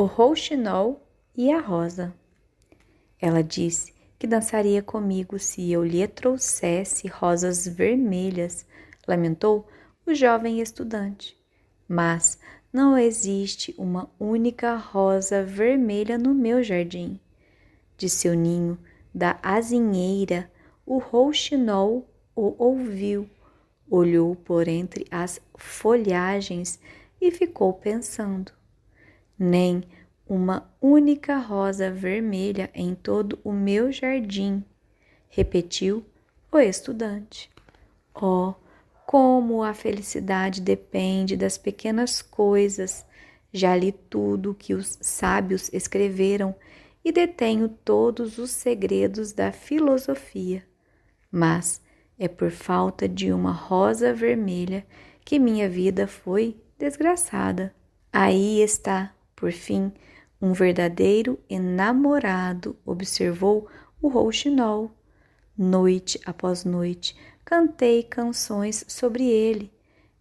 O rouxinol e a rosa. Ela disse que dançaria comigo se eu lhe trouxesse rosas vermelhas, lamentou o jovem estudante. Mas não existe uma única rosa vermelha no meu jardim. De seu ninho da azinheira, o rouxinol o ouviu, olhou por entre as folhagens e ficou pensando. Nem uma única rosa vermelha em todo o meu jardim, repetiu o estudante. Oh, como a felicidade depende das pequenas coisas! Já li tudo o que os sábios escreveram e detenho todos os segredos da filosofia. Mas é por falta de uma rosa vermelha que minha vida foi desgraçada. Aí está, por fim, um verdadeiro enamorado, observou o rouxinol. Noite após noite, cantei canções sobre ele,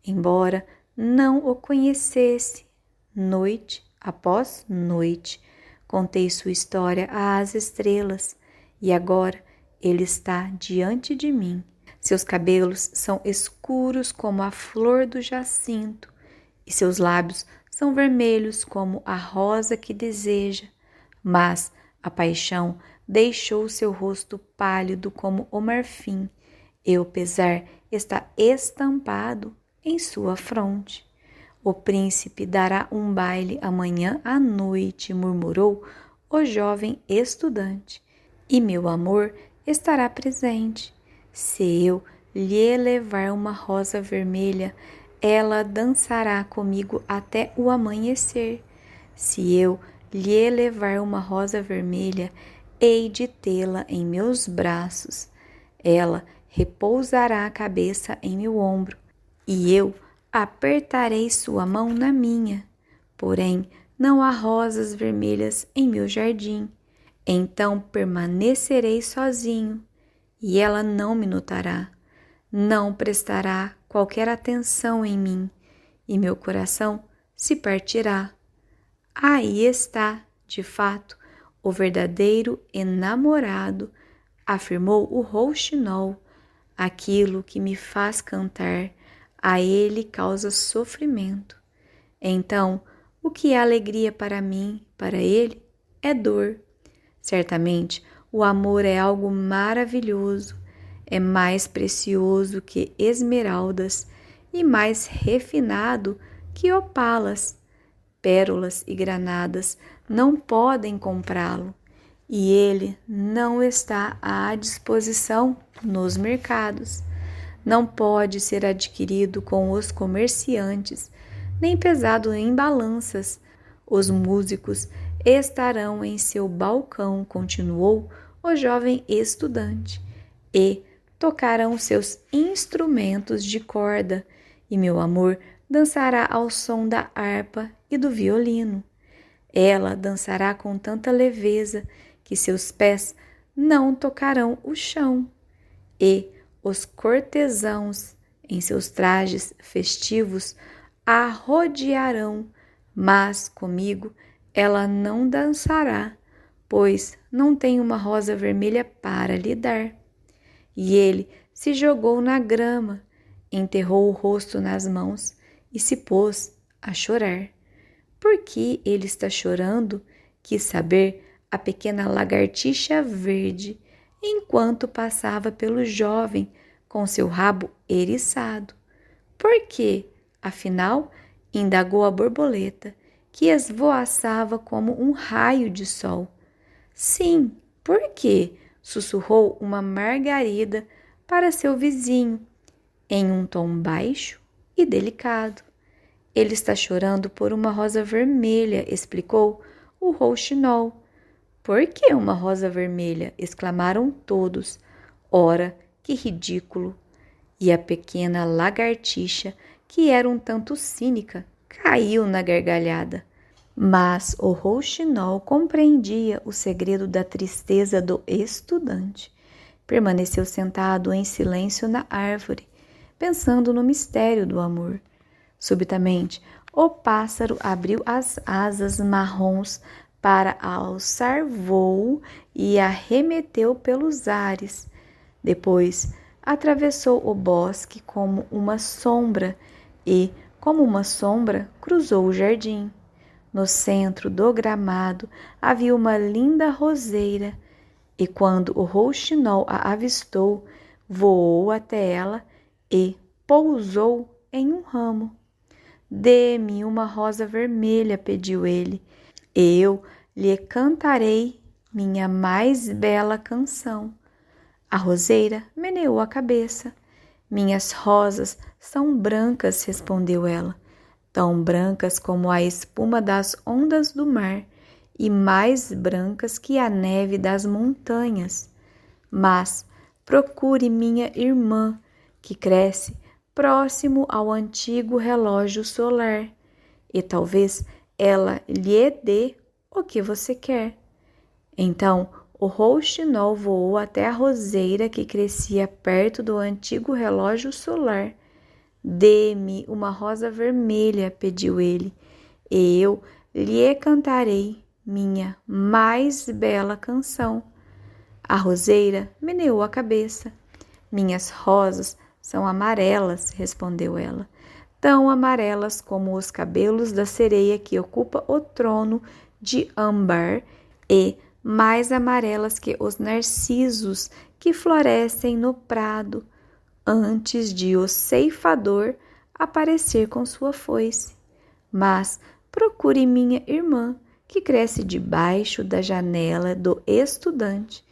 embora não o conhecesse. Noite após noite, contei sua história às estrelas, e agora ele está diante de mim. Seus cabelos são escuros como a flor do jacinto, e seus lábios são vermelhos como a rosa que deseja, mas a paixão deixou seu rosto pálido como o marfim, e o pesar está estampado em sua fronte. O príncipe dará um baile amanhã à noite, murmurou o jovem estudante, e meu amor estará presente. Se eu lhe levar uma rosa vermelha, ela dançará comigo até o amanhecer. Se eu lhe levar uma rosa vermelha, hei de tê-la em meus braços. Ela repousará a cabeça em meu ombro, e eu apertarei sua mão na minha. Porém, não há rosas vermelhas em meu jardim. Então permanecerei sozinho, e ela não me notará. Não prestará qualquer atenção em mim, e meu coração se partirá. Aí está, de fato, o verdadeiro enamorado, afirmou o rouxinol. Aquilo que me faz cantar, a ele causa sofrimento. Então, o que é alegria para mim, para ele, é dor. Certamente, o amor é algo maravilhoso, é mais precioso que esmeraldas e mais refinado que opalas. Pérolas e granadas não podem comprá-lo, e ele não está à disposição nos mercados. Não pode ser adquirido com os comerciantes, nem pesado em balanças. Os músicos estarão em seu balcão, continuou o jovem estudante, e tocarão seus instrumentos de corda, e meu amor dançará ao som da harpa e do violino. Ela dançará com tanta leveza que seus pés não tocarão o chão, e os cortesãos, em seus trajes festivos, a rodearão, mas comigo ela não dançará, pois não tem uma rosa vermelha para lhe dar. E ele se jogou na grama, enterrou o rosto nas mãos e se pôs a chorar. Por que ele está chorando? Quis saber a pequena lagartixa verde, enquanto passava pelo jovem com seu rabo eriçado. Por quê? Afinal, indagou a borboleta, que esvoaçava como um raio de sol. Sim, por quê? Sussurrou uma margarida para seu vizinho, em um tom baixo e delicado. Ele está chorando por uma rosa vermelha, explicou o rouxinol. Por que uma rosa vermelha? Exclamaram todos. Ora, que ridículo! E a pequena lagartixa, que era um tanto cínica, caiu na gargalhada. Mas o rouxinol compreendia o segredo da tristeza do estudante. Permaneceu sentado em silêncio na árvore, pensando no mistério do amor. Subitamente, O pássaro abriu as asas marrons para alçar voo e arremeteu pelos ares. Depois, atravessou o bosque como uma sombra e, como uma sombra, cruzou o jardim. No centro do gramado havia uma linda roseira, e quando o rouxinol a avistou, voou até ela e pousou em um ramo. Dê-me uma rosa vermelha, pediu ele, e eu lhe cantarei minha mais bela canção. A roseira meneou a cabeça. Minhas rosas são brancas, respondeu ela, tão brancas como a espuma das ondas do mar e mais brancas que a neve das montanhas. Mas procure minha irmã, que cresce próximo ao antigo relógio solar, e talvez ela lhe dê o que você quer. Então o rouxinol voou até a roseira que crescia perto do antigo relógio solar. Dê-me uma rosa vermelha, pediu ele, e eu lhe cantarei minha mais bela canção. A roseira meneou a cabeça. Minhas rosas são amarelas, respondeu ela, tão amarelas como os cabelos da sereia que ocupa o trono de âmbar e mais amarelas que os narcisos que florescem no prado antes de o ceifador aparecer com sua foice. Mas procure minha irmã, que cresce debaixo da janela do estudante,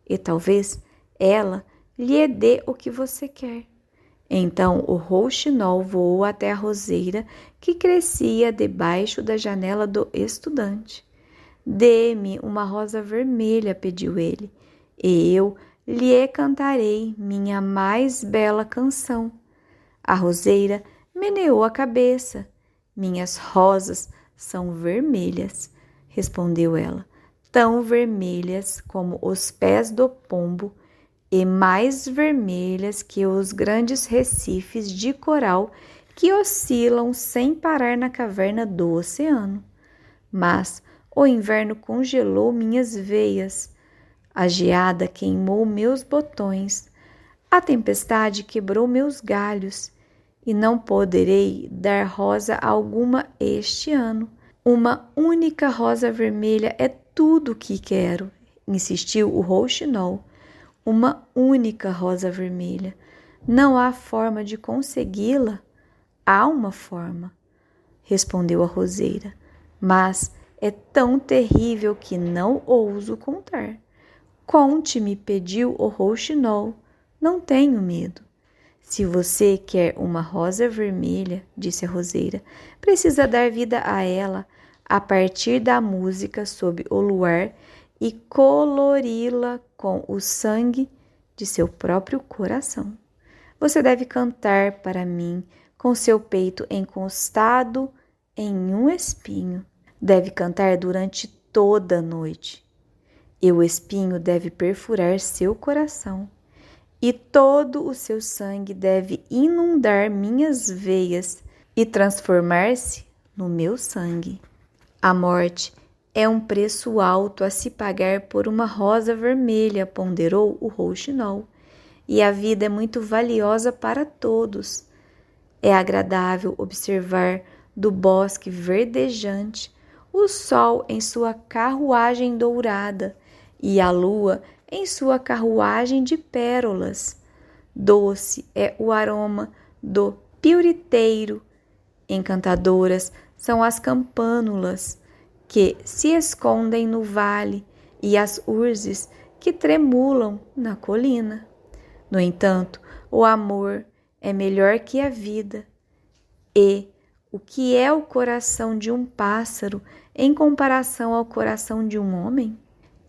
e talvez ela lhe dê o que você quer. Então o rouxinol voou até a roseira que crescia debaixo da janela do estudante. Dê-me uma rosa vermelha, pediu ele, e eu lhe cantarei minha mais bela canção. A roseira meneou a cabeça. Minhas rosas são vermelhas, respondeu ela, tão vermelhas como os pés do pombo e mais vermelhas que os grandes recifes de coral que oscilam sem parar na caverna do oceano. Mas o inverno congelou minhas veias, a geada queimou meus botões, a tempestade quebrou meus galhos, e não poderei dar rosa alguma este ano. Uma única rosa vermelha é tudo o que quero, insistiu o rouxinol. Uma única rosa vermelha. Não há forma de consegui-la? Há uma forma, respondeu a roseira, mas é tão terrível que não ouso contar. Conte-me, pediu o rouxinol. Não tenho medo. Se você quer uma rosa vermelha, disse a roseira, precisa dar vida a ela a partir da música sob o luar e colori-la com o sangue de seu próprio coração. Você deve cantar para mim com seu peito encostado em um espinho. Deve cantar durante toda a noite. E o espinho deve perfurar seu coração, e todo o seu sangue deve inundar minhas veias e transformar-se no meu sangue. A morte é um preço alto a se pagar por uma rosa vermelha, ponderou o rouxinol, e a vida é muito valiosa para todos. É agradável observar do bosque verdejante o sol em sua carruagem dourada e a lua em sua carruagem de pérolas. Doce é o aroma do piuriteiro. Encantadoras são as campânulas que se escondem no vale e as urzes que tremulam na colina. No entanto, o amor é melhor que a vida. E o que é o coração de um pássaro em comparação ao coração de um homem?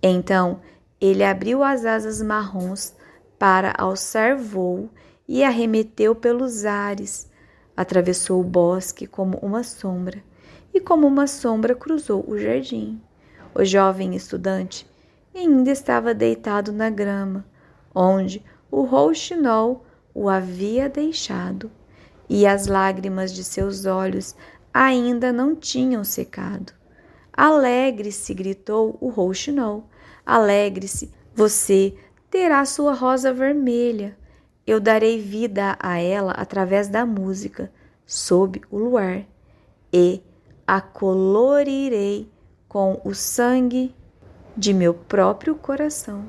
Então ele abriu as asas marrons para alçar voo e arremeteu pelos ares, atravessou o bosque como uma sombra, e como uma sombra cruzou o jardim. O jovem estudante ainda estava deitado na grama, onde o rouxinol o havia deixado, e as lágrimas de seus olhos ainda não tinham secado. Alegre-se, gritou o rouxinol. Alegre-se, você terá sua rosa vermelha. Eu darei vida a ela através da música, sob o luar, e a colorirei com o sangue de meu próprio coração.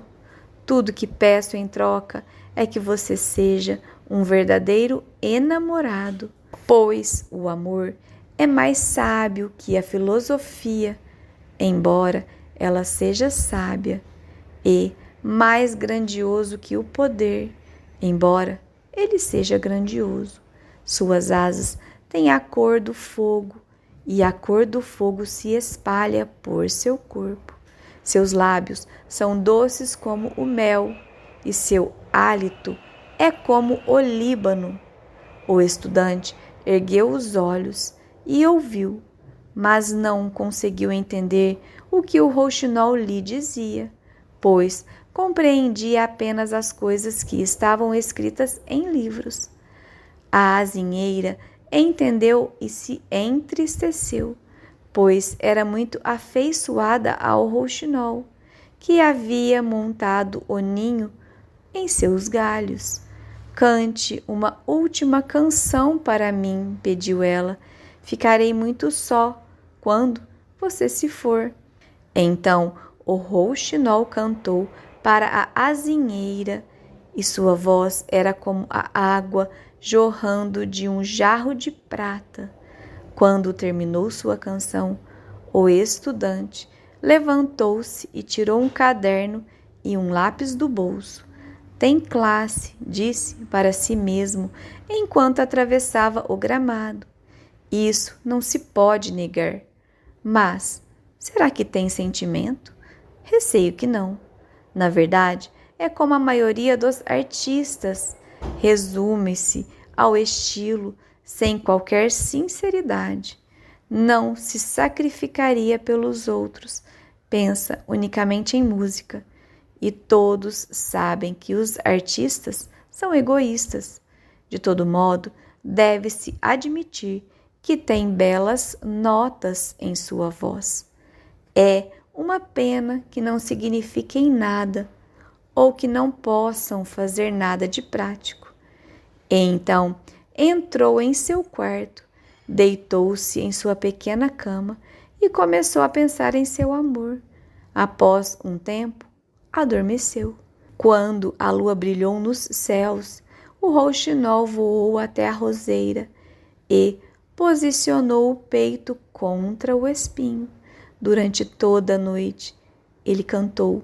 Tudo que peço em troca é que você seja um verdadeiro enamorado, pois o amor é mais sábio que a filosofia, embora ela seja sábia, e mais grandioso que o poder, embora ele seja grandioso. Suas asas têm a cor do fogo, e a cor do fogo se espalha por seu corpo. Seus lábios são doces como o mel, e seu hálito é como o Líbano. O estudante ergueu os olhos e ouviu, mas não conseguiu entender o que o rouxinol lhe dizia, pois compreendia apenas as coisas que estavam escritas em livros. A azinheira entendeu e se entristeceu, pois era muito afeiçoada ao rouxinol, que havia montado o ninho em seus galhos. Cante uma última canção para mim, pediu ela. Ficarei muito só quando você se for. Então o rouxinol cantou para a azinheira, e sua voz era como a água jorrando de um jarro de prata. Quando terminou sua canção, o estudante levantou-se e tirou um caderno e um lápis do bolso. Tem classe, disse para si mesmo enquanto atravessava o gramado. Isso não se pode negar. Mas, será que tem sentimento? Receio que não. Na verdade, é como a maioria dos artistas, resume-se ao estilo sem qualquer sinceridade. Não se sacrificaria pelos outros, pensa unicamente em música. E todos sabem que os artistas são egoístas. De todo modo, deve-se admitir que tem belas notas em sua voz. É uma pena que não signifiquem nada ou que não possam fazer nada de prático. E então entrou em seu quarto, deitou-se em sua pequena cama e começou a pensar em seu amor. Após um tempo, adormeceu. Quando a lua brilhou nos céus, o rouxinol voou até a roseira e posicionou o peito contra o espinho. Durante toda a noite, ele cantou,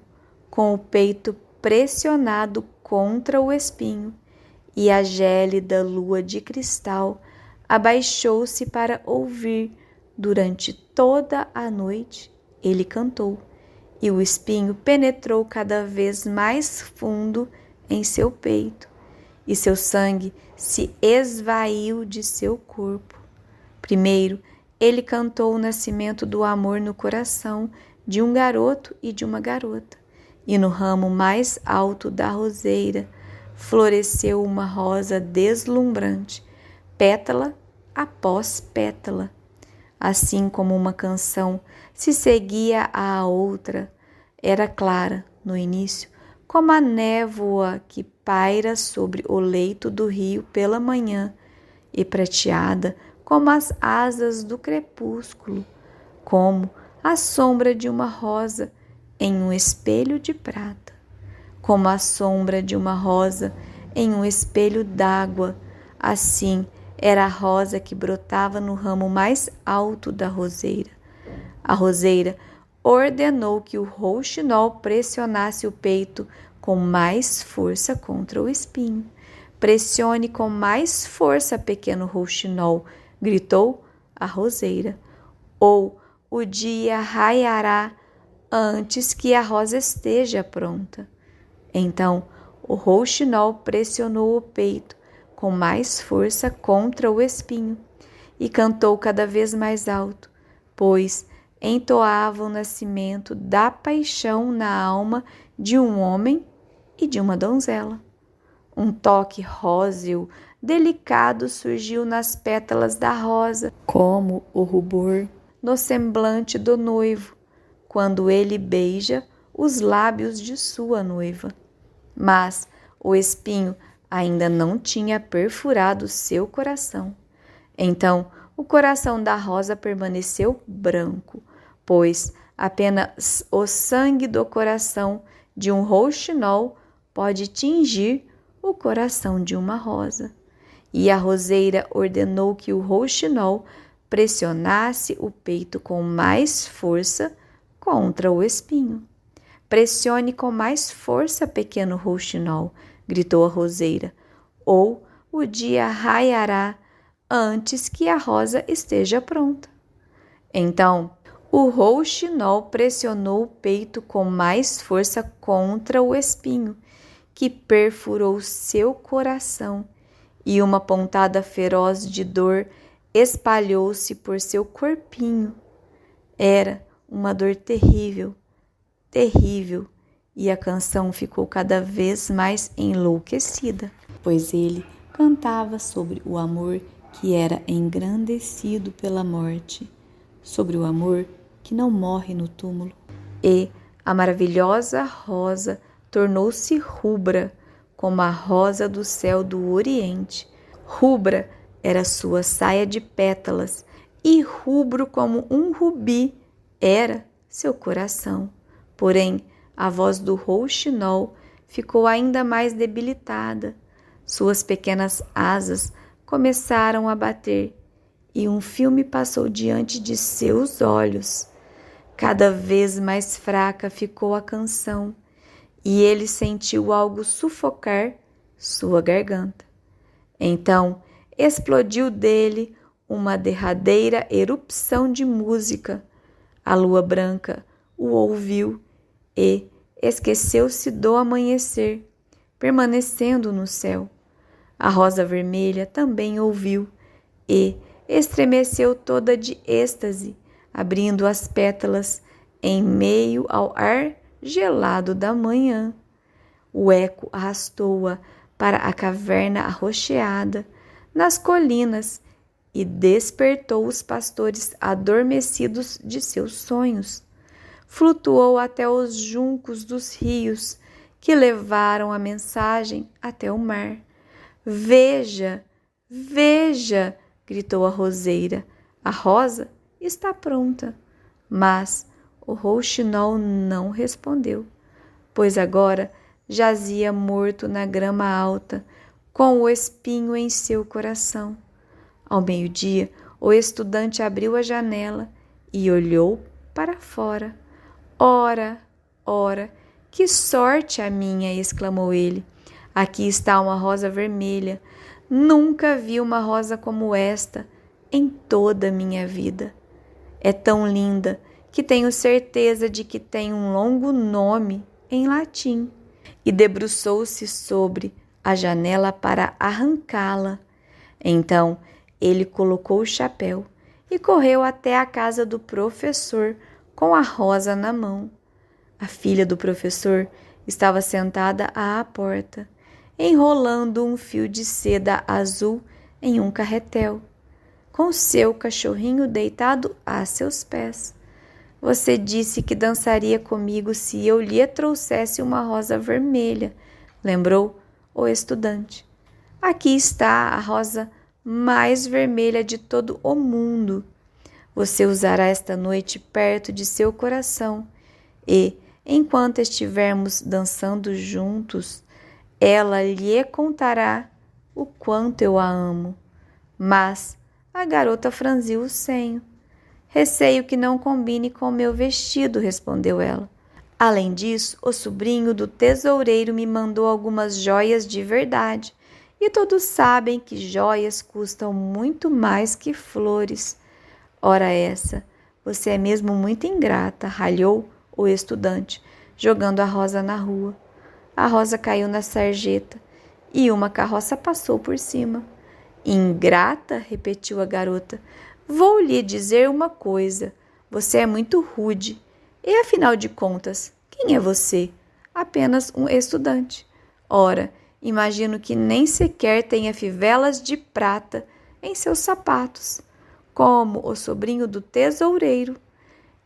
com o peito pressionado contra o espinho, e a gélida lua de cristal abaixou-se para ouvir. Durante toda a noite, ele cantou, e o espinho penetrou cada vez mais fundo em seu peito, e seu sangue se esvaiu de seu corpo. Primeiro, ele cantou o nascimento do amor no coração de um garoto e de uma garota, e no ramo mais alto da roseira floresceu uma rosa deslumbrante, pétala após pétala. Assim como uma canção se seguia à outra, era clara no início, como a névoa que paira sobre o leito do rio pela manhã, e prateada como as asas do crepúsculo, como a sombra de uma rosa em um espelho de prata, como a sombra de uma rosa em um espelho d'água. Assim era a rosa que brotava no ramo mais alto da roseira. A roseira ordenou que o rouxinol pressionasse o peito com mais força contra o espinho. Pressione com mais força, pequeno rouxinol, gritou a roseira, ou o dia raiará antes que a rosa esteja pronta. Então o rouxinol pressionou o peito com mais força contra o espinho e cantou cada vez mais alto, pois entoava o nascimento da paixão na alma de um homem e de uma donzela. Um toque róseo, delicado surgiu nas pétalas da rosa, como o rubor no semblante do noivo, quando ele beija os lábios de sua noiva. Mas o espinho ainda não tinha perfurado seu coração. Então, o coração da rosa permaneceu branco, pois apenas o sangue do coração de um rouxinol pode tingir o coração de uma rosa. E a roseira ordenou que o rouxinol pressionasse o peito com mais força contra o espinho. Pressione com mais força, pequeno rouxinol, gritou a roseira, ou o dia raiará antes que a rosa esteja pronta. Então, o rouxinol pressionou o peito com mais força contra o espinho, que perfurou seu coração, e uma pontada feroz de dor espalhou-se por seu corpinho. Era uma dor terrível, terrível, e a canção ficou cada vez mais enlouquecida, pois ele cantava sobre o amor que era engrandecido pela morte, sobre o amor que não morre no túmulo. E a maravilhosa rosa tornou-se rubra, como a rosa do céu do Oriente. Rubra era sua saia de pétalas, e rubro como um rubi era seu coração. Porém, a voz do rouxinol ficou ainda mais debilitada. Suas pequenas asas começaram a bater, e um filme passou diante de seus olhos. Cada vez mais fraca ficou a canção, e ele sentiu algo sufocar sua garganta. Então, explodiu dele uma derradeira erupção de música. A lua branca o ouviu e esqueceu-se do amanhecer, permanecendo no céu. A rosa vermelha também ouviu e estremeceu toda de êxtase, abrindo as pétalas em meio ao ar gelado da manhã. O eco arrastou-a para a caverna arroxeada nas colinas e despertou os pastores adormecidos de seus sonhos. Flutuou até os juncos dos rios que levaram a mensagem até o mar. Veja, veja, gritou a roseira, a rosa está pronta. Mas o rouxinol não respondeu, pois agora jazia morto na grama alta, com o espinho em seu coração. Ao meio-dia, o estudante abriu a janela e olhou para fora. Ora, ora, que sorte a minha! Exclamou ele. Aqui está uma rosa vermelha. Nunca vi uma rosa como esta em toda a minha vida. É tão linda que tenho certeza de que tem um longo nome em latim. E debruçou-se sobre a janela para arrancá-la. Então ele colocou o chapéu e correu até a casa do professor com a rosa na mão. A filha do professor estava sentada à porta, enrolando um fio de seda azul em um carretel, com seu cachorrinho deitado a seus pés. Você disse que dançaria comigo se eu lhe trouxesse uma rosa vermelha, lembrou o estudante. Aqui está a rosa mais vermelha de todo o mundo. Você usará esta noite perto de seu coração e, enquanto estivermos dançando juntos, ela lhe contará o quanto eu a amo. Mas a garota franziu o senho. Receio que não combine com meu vestido, respondeu ela. Além disso, o sobrinho do tesoureiro me mandou algumas joias de verdade, e todos sabem que joias custam muito mais que flores. Ora essa, você é mesmo muito ingrata, ralhou o estudante, jogando a rosa na rua. A rosa caiu na sarjeta e uma carroça passou por cima. Ingrata? Repetiu a garota. Vou lhe dizer uma coisa. Você é muito rude. E afinal de contas, quem é você? Apenas um estudante. Ora, Imagino que nem sequer tenha fivelas de prata em seus sapatos, como o sobrinho do tesoureiro.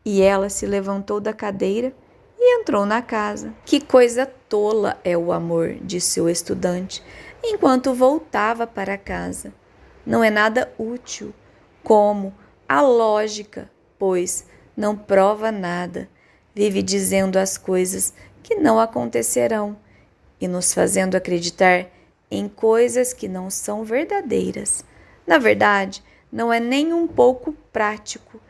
E ela se levantou da cadeira e entrou na casa. Que coisa tola é o amor, disse o estudante, enquanto voltava para casa. Não é nada útil, como a lógica, pois não prova nada. Vive dizendo as coisas que não acontecerão e nos fazendo acreditar em coisas que não são verdadeiras. Na verdade, não é nem um pouco prático.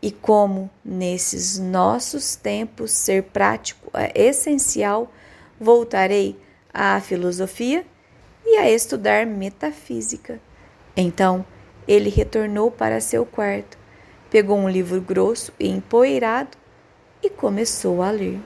E como nesses nossos tempos ser prático é essencial, voltarei à filosofia e a estudar metafísica. Então, ele retornou para seu quarto, pegou um livro grosso e empoeirado e começou a ler.